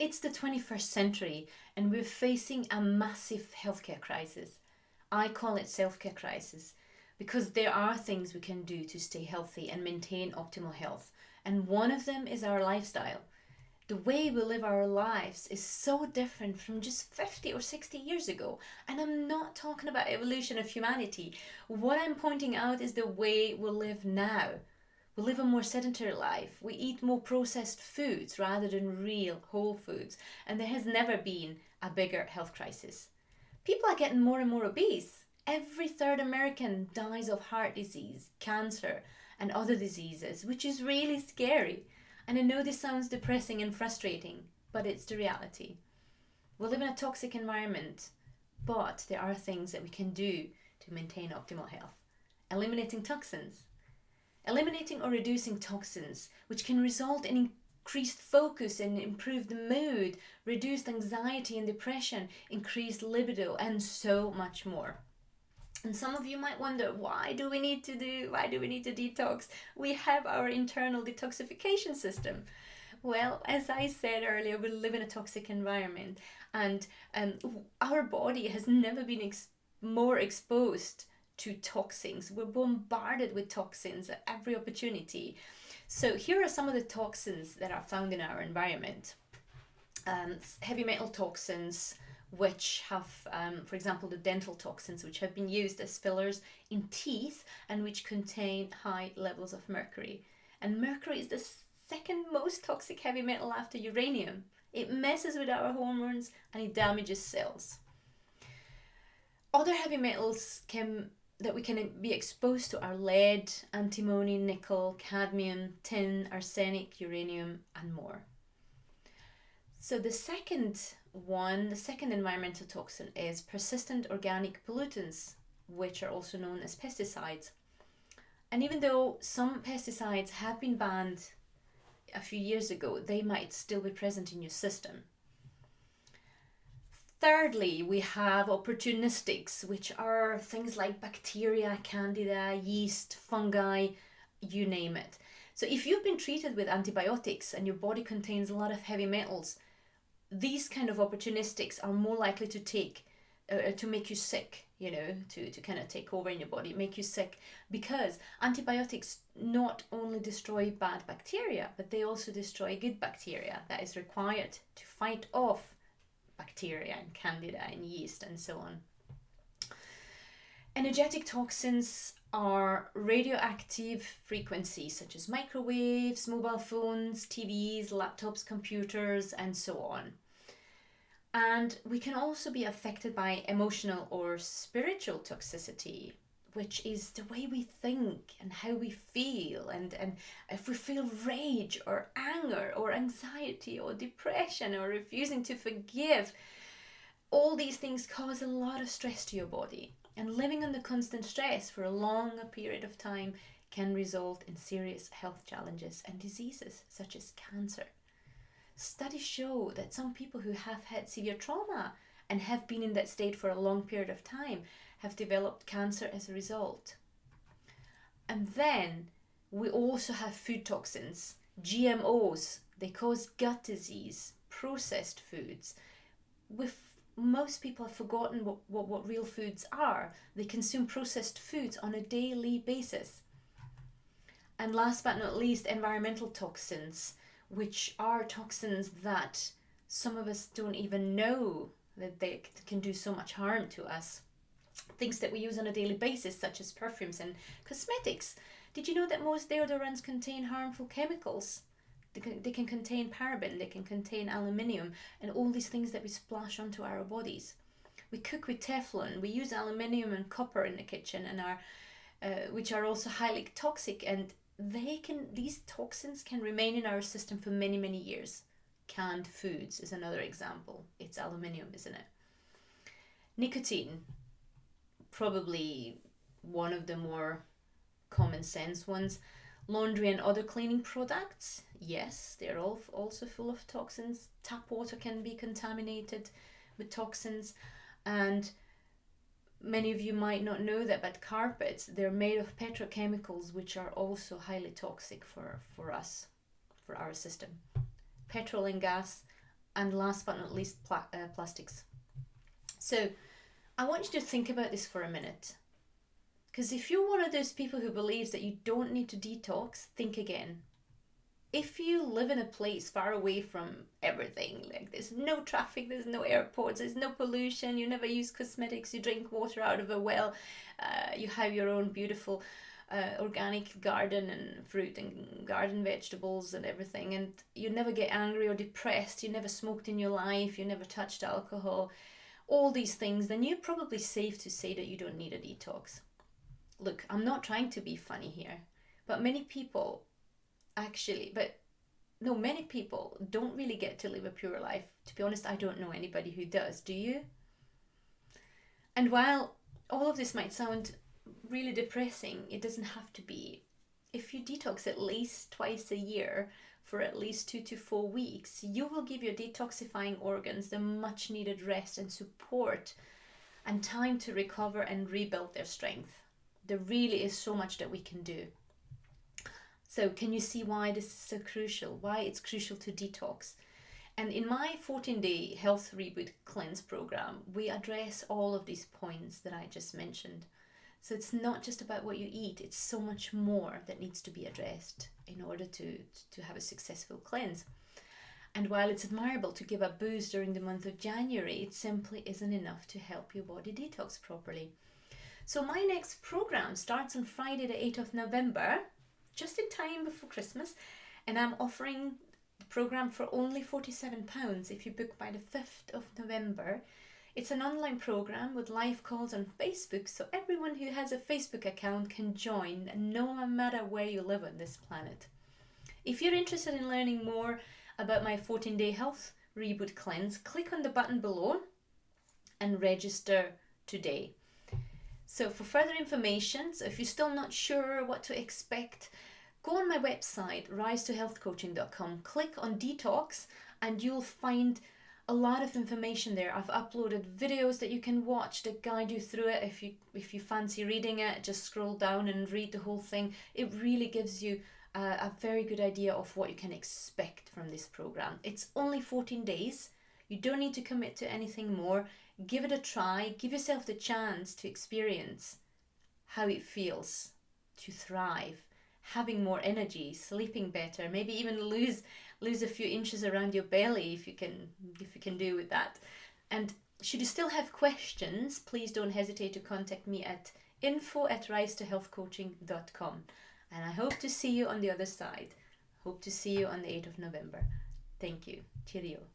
It's the 21st century and we're facing a massive healthcare crisis. I call it self-care crisis because there are things we can do to stay healthy and maintain optimal health. And one of them is our lifestyle. The way we live our lives is so different from just 50 or 60 years ago. And I'm not talking about evolution of humanity. What I'm pointing out is the way we live now. We live a more sedentary life. We eat more processed foods rather than real whole foods. And there has never been a bigger health crisis. People are getting more and more obese. Every third American dies of heart disease, cancer, and other diseases, which is really scary. And I know this sounds depressing and frustrating, but it's the reality. We live in a toxic environment, but there are things that we can do to maintain optimal health. Eliminating toxins. Eliminating or reducing toxins, which can result in increased focus and improved mood, reduced anxiety and depression, increased libido, and so much more. And some of you might wonder, why do we need to detox? We have our internal detoxification system. Well, as I said earlier, we live in a toxic environment, and our body has never been more exposed to toxins. We're bombarded with toxins at every opportunity. So here are some of the toxins that are found in our environment. Heavy metal toxins, which have, for example, the dental toxins, which have been used as fillers in teeth and which contain high levels of mercury. And mercury is the second most toxic heavy metal after uranium. It messes with our hormones and it damages cells. Other heavy metals that we can be exposed to are lead, antimony, nickel, cadmium, tin, arsenic, uranium, and more. So the second environmental toxin is persistent organic pollutants, which are also known as pesticides. And even though some pesticides have been banned a few years ago, they might still be present in your system. Thirdly, we have opportunistics, which are things like bacteria, candida, yeast, fungi, you name it. So if you've been treated with antibiotics and your body contains a lot of heavy metals, these kind of opportunistics are more likely to make you sick, to kind of take over in your body, make you sick, because antibiotics not only destroy bad bacteria, but they also destroy good bacteria that is required to fight off bacteria and candida and yeast and so on. Energetic toxins are radioactive frequencies such as microwaves, mobile phones, TVs, laptops, computers, and so on. And we can also be affected by emotional or spiritual toxicity, which is the way we think and how we feel, and if we feel rage or anger or anxiety or depression or refusing to forgive, all these things cause a lot of stress to your body. And living under constant stress for a long period of time can result in serious health challenges and diseases such as cancer. Studies show that some people who have had severe trauma and have been in that state for a long period of time have developed cancer as a result. And then we also have food toxins, GMOs. They cause gut disease, processed foods. Most people have forgotten what real foods are. They consume processed foods on a daily basis. And last but not least, environmental toxins, which are toxins that some of us don't even know that they can do so much harm to us. Things that we use on a daily basis, such as perfumes and cosmetics. Did you know that most deodorants contain harmful chemicals? They can contain paraben, they can contain aluminium, and all these things that we splash onto our bodies. We cook with Teflon, we use aluminium and copper in the kitchen, and which are also highly toxic, and these toxins can remain in our system for many, many years. Canned foods is another example. It's aluminium, isn't it? Nicotine, probably one of the more common sense ones. Laundry and other cleaning products, yes, they're all also full of toxins. Tap water can be contaminated with toxins, and many of you might not know that, but carpets, they're made of petrochemicals, which are also highly toxic for us, for our system. Petrol and gas and last but not least, plastics. So I want you to think about this for a minute. Because if you're one of those people who believes that you don't need to detox, think again. If you live in a place far away from everything, like there's no traffic, there's no airports, there's no pollution, you never use cosmetics, you drink water out of a well, you have your own beautiful organic garden and fruit and garden vegetables and everything, and you never get angry or depressed, you never smoked in your life, you never touched alcohol, all these things, then you're probably safe to say that you don't need a detox. Look, I'm not trying to be funny here, but many people many people don't really get to live a pure life. To be honest, I don't know anybody who does. Do you? And while all of this might sound really depressing, it doesn't have to be. If you detox at least twice a year for at least 2 to 4 weeks, you will give your detoxifying organs the much needed rest and support and time to recover and rebuild their strength. There really is so much that we can do. So can you see why this is so crucial? Why it's crucial to detox? And in my 14-day Health Reboot Cleanse program, we address all of these points that I just mentioned. So it's not just about what you eat, it's so much more that needs to be addressed in order to have a successful cleanse. And while it's admirable to give a boost during the month of January, it simply isn't enough to help your body detox properly. So my next program starts on Friday the 8th of November, just in time before Christmas, and I'm offering the program for only £47 if you book by the 5th of November. It's an online program with live calls on Facebook, so everyone who has a Facebook account can join, no matter where you live on this planet. If you're interested in learning more about my 14-day Health Reboot Cleanse, click on the button below and register today. So for further information, so if you're still not sure what to expect, go on my website, rise2healthcoaching.com, click on detox, and you'll find a lot of information there. I've uploaded videos that you can watch that guide you through it. If you fancy reading it, just scroll down and read the whole thing. It really gives you a very good idea of what you can expect from this program. It's only 14 days. You don't need to commit to anything more. Give it a try. Give yourself the chance to experience how it feels to thrive, having more energy, sleeping better, maybe even lose a few inches around your belly if you can do with that. And should you still have questions, please don't hesitate to contact me at info@rise2healthcoaching.com. And I hope to see you on the other side. Hope to see you on the 8th of November. Thank you. Cheerio.